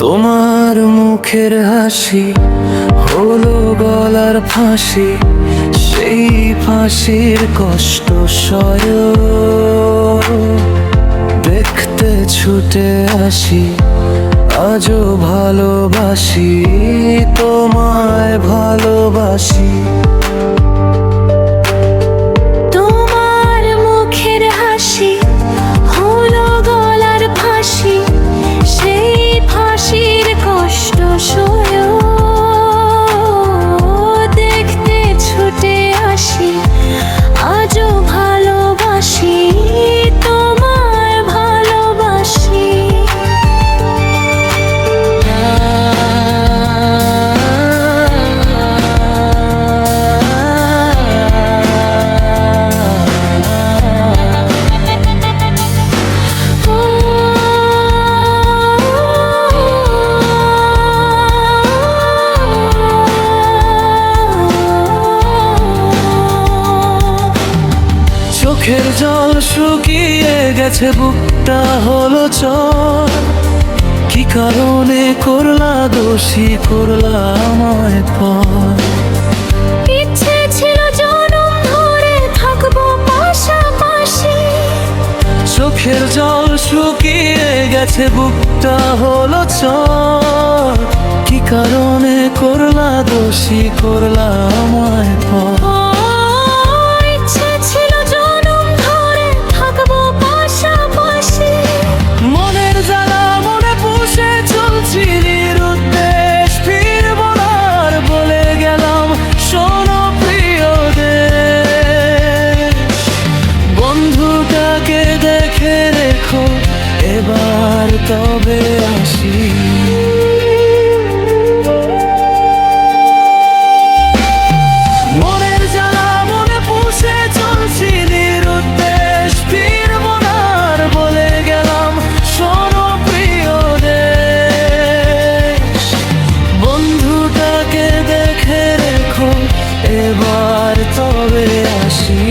তোমার মুখের হাসি হলো গলার ফাঁসি, সেই ফাঁসির কষ্ট সয় দেখতে ছুটে আসি। আজও ভালোবাসি, তোমায় ভালোবাসি। তোমার মুখের হাসি হলো গলার ফাঁসি, সেই ফাঁসির কষ্ট সয় দেখতে ছুটে আসি। আজও ভালোবাসি, তোমায় ভালোবাসি। চোখের জল শুকিয়ে গেছে, বুকটা হলো চর। কি কারণে করলা দোষী, করলা আমায় পর। ইচ্ছে ছিল জনম ধরে থাকবো পাশাপাশি। চোখের জল শুকিয়ে গেছে, বুকটা হলো চর। কি কারণে করলা দোষী, করলা আমায় পর। ইচ্ছে ছিল জনম ধরে থাকবো পাশাপাশি। মনের জ্বালা মনে পুষে চলছি নিরুদ্দেশ, ফিরবো না আর বলে গেলাম শোনো প্রিয় দেশ। বন্ধুটাকে দেখে রেখো, এবার তবে আসি। মনের জ্বালা মনে পুষে চলছি নিরুদ্দেশ, ফিরবো না আর বলে গেলাম শোনো প্রিয় দেশ। বন্ধুটাকে দেখে রেখো, এবার তবে আসি।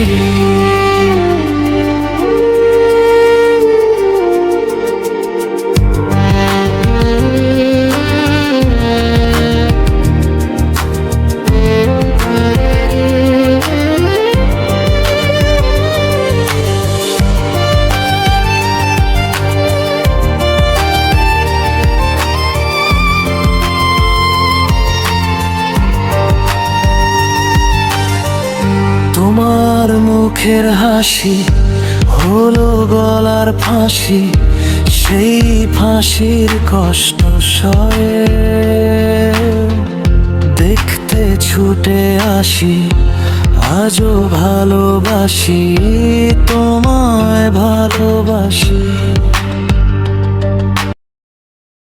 তোমার মুখের হাসি হলো গলার ফাঁসি, সেই ফাঁসির কষ্ট সয়ে দেখতে ছুটে আসি। আজও ভালোবাসি, তোমায় ভালোবাসি।